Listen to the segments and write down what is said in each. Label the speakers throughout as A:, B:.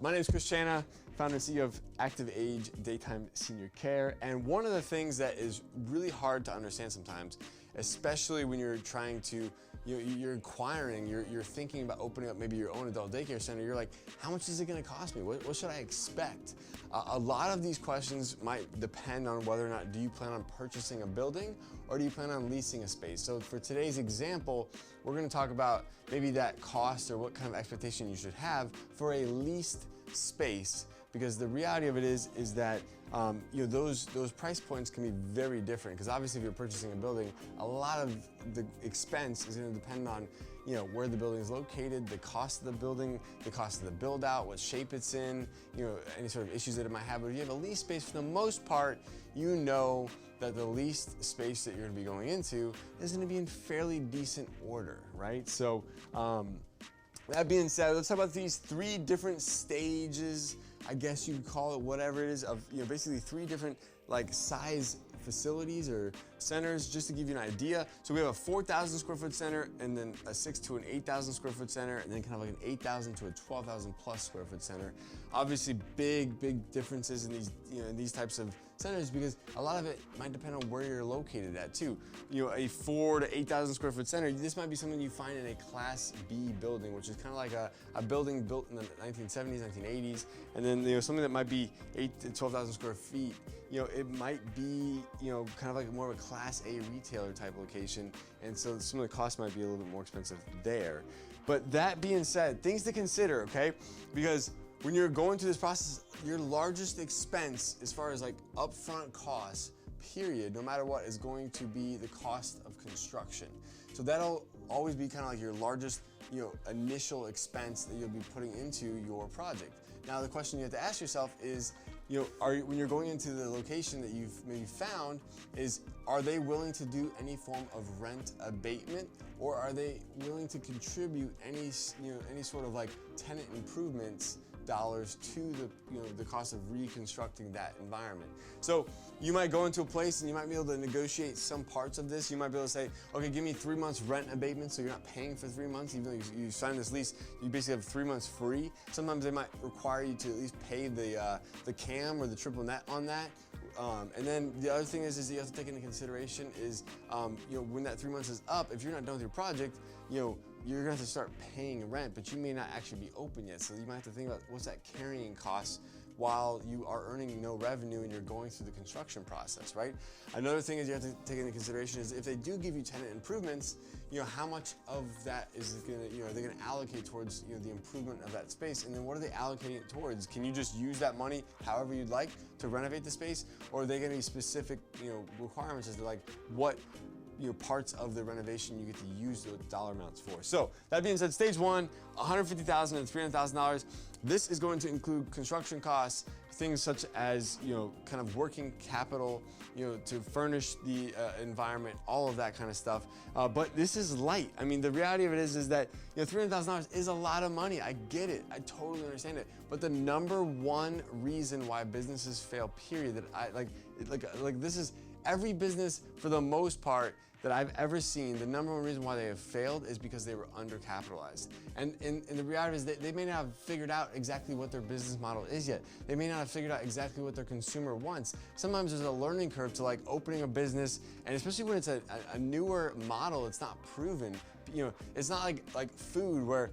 A: My name is Chris Chana, founder and CEO of Active Age Daytime Senior Care. And one of the things that is really hard to understand sometimes, especially when you're trying to, you're inquiring, you're thinking about opening up maybe your own adult daycare center, you're like, how much is it gonna cost me? What should I expect? A lot of these questions might depend on whether or not do you plan on purchasing a building or do you plan on leasing a space. So for today's example, we're gonna talk about maybe that cost or what kind of expectation you should have for a leased space, because the reality of it is that those price points can be very different, because obviously if you're purchasing a building, a lot of the expense is going to depend on where the building is located, the cost of the building, the cost of the build out, what shape it's in, any sort of issues that it might have. But if you have a lease space, for the most part, that the leased space that you're going to be going into is going to be in fairly decent order, right? So that being said, let's talk about these three different stages, I guess you could call it, whatever it is, of basically three different size facilities or centers, just to give you an idea. So we have a 4,000 square foot center, and then a 6,000 to an 8,000 square foot center, and then kind of like an 8,000 to a 12,000 plus square foot center. Obviously big differences in these, in these types of centers, because a lot of it might depend on where you're located at too. A 4,000 to 8,000 square foot center, this might be something you find in a Class B building, which is kind of like a building built in the 1970s, 1980s, and then something that might be 8,000 to 12,000 square feet. It might be kind of like more of a Class A retailer type location, and so some of the costs might be a little bit more expensive there. But that being said, things to consider, okay? Because when you're going through this process, your largest expense as far as upfront costs, period, no matter what, is going to be the cost of construction. So that'll always be kind of like your largest initial expense that you'll be putting into your project. Now the question you have to ask yourself is, when you're going into the location that you've maybe found, are they willing to do any form of rent abatement, or are they willing to contribute any sort of tenant improvements dollars to the cost of reconstructing that environment? So you might go into a place and you might be able to negotiate some parts of this. You might be able to say, okay, give me 3 months rent abatement, so you're not paying for 3 months. Even though you sign this lease, you basically have 3 months free. Sometimes they might require you to at least pay the CAM or the triple net on that. And then the other thing is you have to take into consideration is, when that 3 months is up, if you're not done with your project, you're gonna have to start paying rent, but you may not actually be open yet. So you might have to think about what's that carrying cost while you are earning no revenue and you're going through the construction process, right? Another thing is you have to take into consideration is if they do give you tenant improvements, how much of that is gonna, are they gonna allocate towards, the improvement of that space? And then what are they allocating it towards? Can you just use that money however you'd like to renovate the space? Or are they gonna be specific, requirements as to what parts of the renovation you get to use those dollar amounts for? So that being said, stage one, $150,000 and $300,000. This is going to include construction costs, things such as kind of working capital, to furnish the environment, all of that kind of stuff. But this is light. I mean, the reality of it is that $300,000 is a lot of money. I get it. I totally understand it. But the number one reason why businesses fail, period, that this is every business for the most part that I've ever seen, the number one reason why they have failed is because they were undercapitalized. And the reality is that they may not have figured out exactly what their business model is yet. They may not have figured out exactly what their consumer wants. Sometimes there's a learning curve to opening a business, and especially when it's a newer model, it's not proven. It's not like food where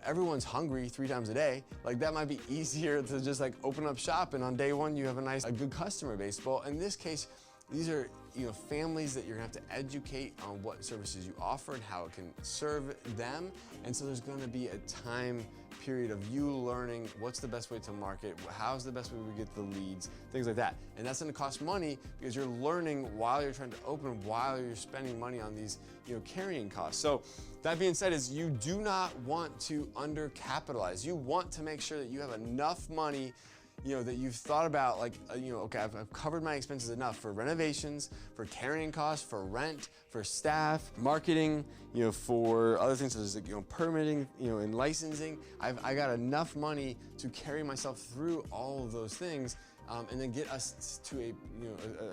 A: everyone's hungry 3 times a day. That might be easier to just open up shop, and on day one you have a good customer base. Well, in this case, these are families that you're gonna have to educate on what services you offer and how it can serve them. And so there's gonna be a time period of you learning what's the best way to market, how's the best way to get the leads, things like that. And that's gonna cost money because you're learning while you're trying to open, while you're spending money on these carrying costs. So that being said, is you do not want to undercapitalize. You want to make sure that you have enough money that you've thought about, okay, I've covered my expenses enough for renovations, for carrying costs, for rent, for staff, marketing, for other things such as permitting, and licensing. I got enough money to carry myself through all of those things, and then get us to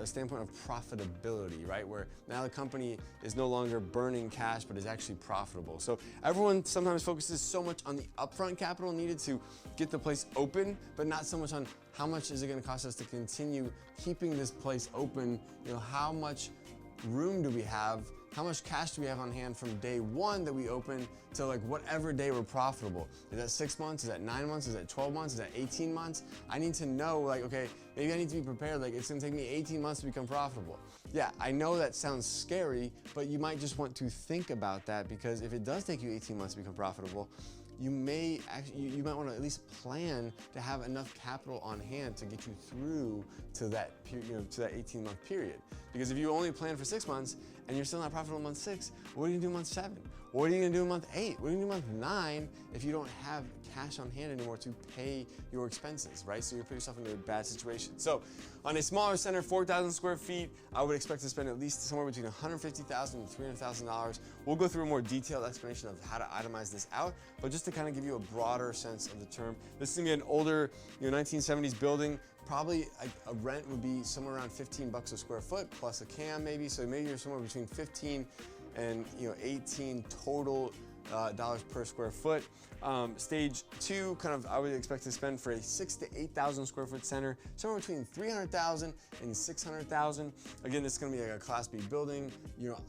A: a standpoint of profitability, right? Where now the company is no longer burning cash, but is actually profitable. So everyone sometimes focuses so much on the upfront capital needed to get the place open, but not so much on how much is it going to cost us to continue keeping this place open. How much room do we have? How much cash do we have on hand from day one that we open to like whatever day we're profitable? Is that 6 months? Is that 9 months? Is that 12 months? Is that 18 months? I need to know, like, okay, maybe I need to be prepared. Like, it's gonna take me 18 months to become profitable. Yeah, I know that sounds scary, but you might just want to think about that, because if it does take you 18 months to become profitable, you might want to at least plan to have enough capital on hand to get you through to that to that 18-month period. Because if you only plan for 6 months and you're still not profitable in month 6, what are you gonna do in month 7? What are you gonna do in month 8? What are you gonna do in month 9 if you don't have cash on hand anymore to pay your expenses, right? So you put yourself into a bad situation. So on a smaller center, 4,000 square feet, I would expect to spend at least somewhere between $150,000 and $300,000. We'll go through a more detailed explanation of how to itemize this out, but just to kind of give you a broader sense of the term, this is gonna be an older 1970s building. Probably a rent would be somewhere around $15 a square foot plus a CAM maybe. So maybe you're somewhere between 15 and 18 total dollars per square foot. Stage 2, I would expect to spend for a 6,000 to 8,000 square foot center, somewhere between $300,000 and $600,000. Again, this is going to be like a Class B building.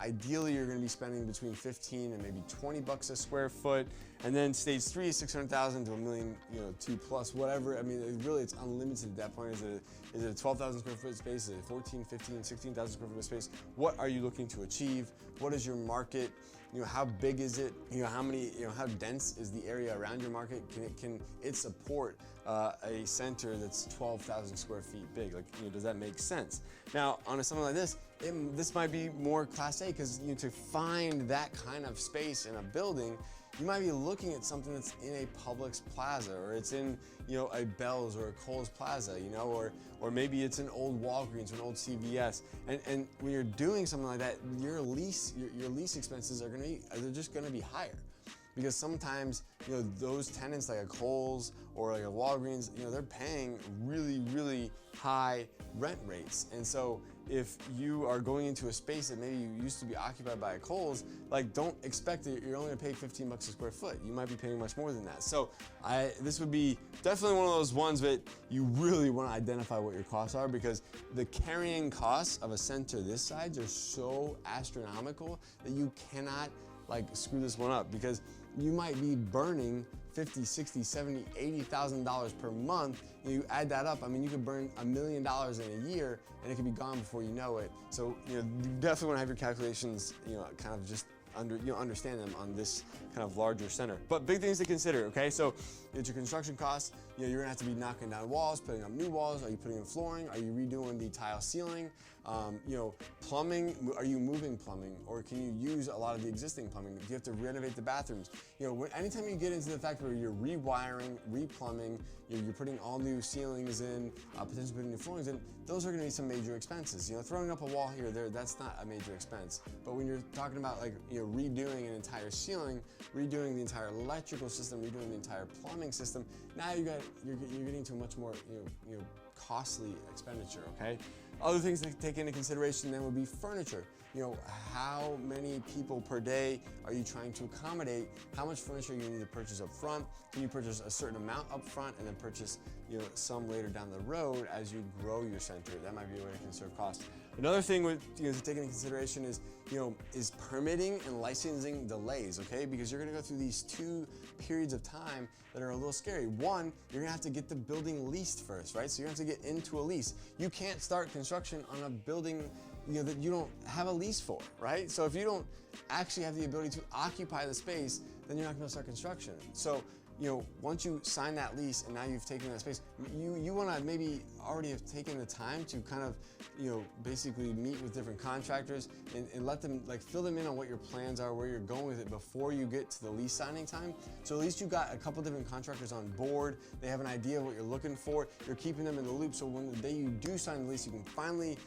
A: Ideally, you're going to be spending between 15 and maybe $20 a square foot. And then stage 3 is $600,000 to $1 million, 2 plus, whatever. I mean, it's unlimited at that point. Is it a 12,000 square foot space? Is it 14, 15, 16,000 square foot space? What are you looking to achieve? What is your market? How big is it? How dense is the area around your market? Can it support a center that's 12,000 square feet big? Does that make sense? Now, on something like this, this might be more Class A, because to find that kind of space in a building, you might be looking at something that's in a Publix Plaza, or it's in a Bell's or a Kohl's Plaza, or maybe it's an old Walgreens or an old CVS. And when you're doing something like that, your lease expenses they're just gonna be higher. Because sometimes, those tenants like a Kohl's or like a Walgreens, they're paying really, really high rent rates. And so if you are going into a space that maybe you used to be occupied by a Kohl's, don't expect that you're only gonna pay $15 a square foot. You might be paying much more than that. So this would be definitely one of those ones that you really wanna identify what your costs are, because the carrying costs of a center this size are so astronomical that you cannot screw this one up, because you might be burning $50,000, $60,000, $70,000, $80,000 per month. You add that up, you could burn $1 million in a year, and it could be gone before you know it. So you definitely want to have your calculations, kind of just understand them on this kind of larger center. But big things to consider, okay? So it's your construction costs. You're gonna have to be knocking down walls, putting up new walls. Are you putting in flooring? Are you redoing the tile ceiling? Plumbing, are you moving plumbing, or can you use a lot of the existing plumbing? Do you have to renovate the bathrooms? Anytime you get into the fact where you're rewiring, replumbing, you're putting all new ceilings in, potentially putting new floorings in, those are gonna be some major expenses. Throwing up a wall here or there, that's not a major expense. But when you're talking about redoing an entire ceiling, redoing the entire electrical system, redoing the entire plumbing system, now you're getting to a much more costly expenditure, okay? Other things to take into consideration then would be furniture. How many people per day are you trying to accommodate? How much furniture you need to purchase up front? Can you purchase a certain amount up front and then purchase some later down the road as you grow your center? That might be a way to conserve costs. Another thing to take into consideration is permitting and licensing delays, okay? Because you're gonna go through these 2 periods of time that are a little scary. One, you're gonna have to get the building leased first, right? So you're gonna have to get into a lease. You can't start construction on a building that you don't have a lease for, right? So if you don't actually have the ability to occupy the space, then you're not gonna start construction. So once you sign that lease and now you've taken that space, you want to maybe already have taken the time to kind of, basically meet with different contractors and let them fill them in on what your plans are, where you're going with it before you get to the lease signing time. So at least you got a couple different contractors on board. They have an idea of what you're looking for. You're keeping them in the loop. So when the day you do sign the lease, you can finally,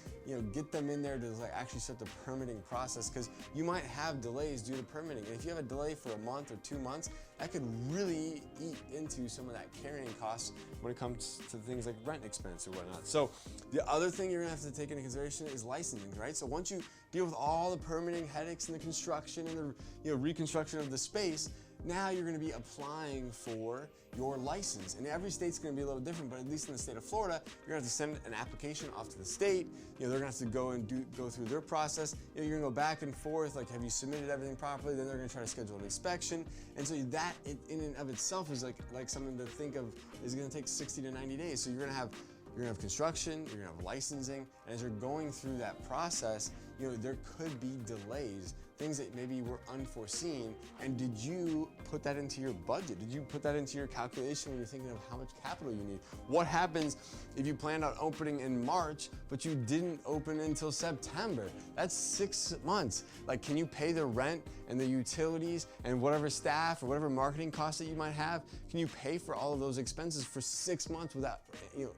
A: get them in there to actually start the permitting process, because you might have delays due to permitting. And if you have a delay for a month or 2 months, that could really eat into some of that carrying costs when it comes to things like rent expense or whatnot. So the other thing you're gonna have to take into consideration is licensing, right? So once you deal with all the permitting headaches and the construction and the reconstruction of the space, now you're gonna be applying for your license. And every state's gonna be a little different, but at least in the state of Florida, you're gonna have to send an application off to the state. They're gonna have to go and go through their process. You're gonna go back and forth, like, have you submitted everything properly? Then they're gonna try to schedule an inspection. And so that in and of itself is like something to think of is gonna take 60 to 90 days. So you're gonna have construction, you're gonna have licensing, and as you're going through that process, there could be delays, things that maybe were unforeseen. And did you put that into your budget? Did you put that into your calculation when you're thinking of how much capital you need? What happens if you planned on opening in March, but you didn't open until September? That's 6 months. Like, can you pay the rent and the utilities and whatever staff or whatever marketing costs that you might have? Can you pay for all of those expenses for 6 months without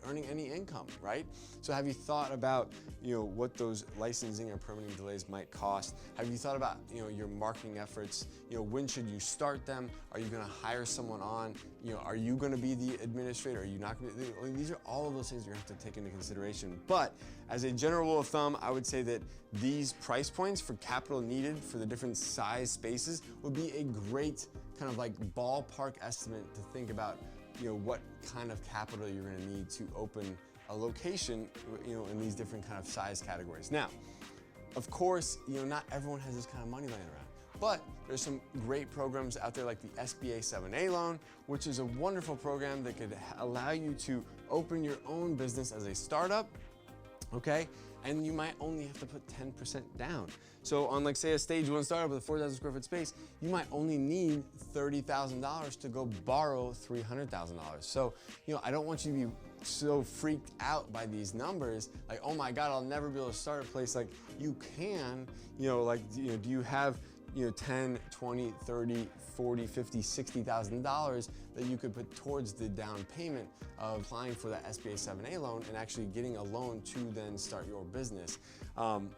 A: earning any income, right? So have you thought about what those licensing or permitting delays might cost? Have you thought about your marketing efforts? When should you start them? Are you going to hire someone on? Are you going to be the administrator? Are you not going to be? These are all of those things you're going to have to take into consideration. But as a general rule of thumb, I would say that these price points for capital needed for the different size spaces would be a great kind of like ballpark estimate to think about what kind of capital you're going to need to open a location in these different kind of size categories. Now, of course, not everyone has this kind of money laying around, but there's some great programs out there like the SBA 7A loan, which is a wonderful program that could allow you to open your own business as a startup, okay? And you might only have to put 10% down. So on, like, say, a stage 1 startup with a 4,000 square foot space, you might only need $30,000 to go borrow $300,000. So, I don't want you to be so freaked out by these numbers, like, oh my God, I'll never be able to start a place. Like, you can, do you have 10, 20, 30, 40, 50, $60,000 that you could put towards the down payment of applying for that SBA 7A loan and actually getting a loan to then start your business. And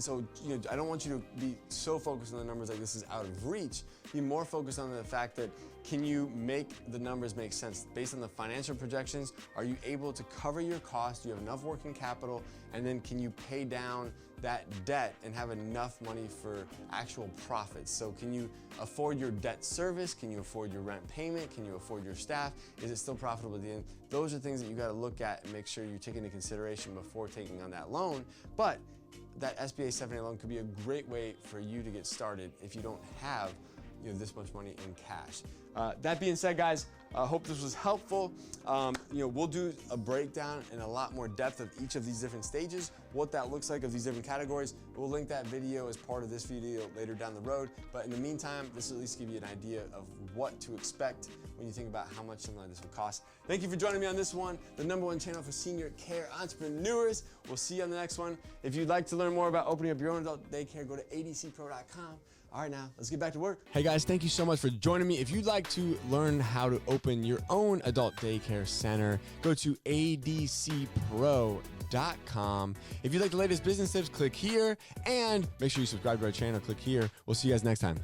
A: so, I don't want you to be so focused on the numbers like this is out of reach. Be more focused on the fact that, can you make the numbers make sense? Based on the financial projections, are you able to cover your costs? Do you have enough working capital? And then can you pay down that debt and have enough money for actual profits? So can you afford your debt service? Can you afford your rent payment? Can you afford your staff? Is it still profitable at the end? Those are things that you got to look at and make sure you take into consideration before taking on that loan. But that SBA 7A loan could be a great way for you to get started if you don't have this much money in cash. That being said, guys, I hope this was helpful. We'll do a breakdown in a lot more depth of each of these different stages, what that looks like of these different categories. We'll link that video as part of this video later down the road. But in the meantime, this will at least give you an idea of what to expect when you think about how much something like this will cost. Thank you for joining me on this one, the #1 channel for senior care entrepreneurs. We'll see you on the next one. If you'd like to learn more about opening up your own adult daycare, go to adcpro.com. All right, now let's get back to work. Hey guys, thank you so much for joining me. If you'd like to learn how to open your own adult daycare center, go to adcpro.com. If you'd like the latest business tips, click here, and make sure you subscribe to our channel. Click here. We'll see you guys next time.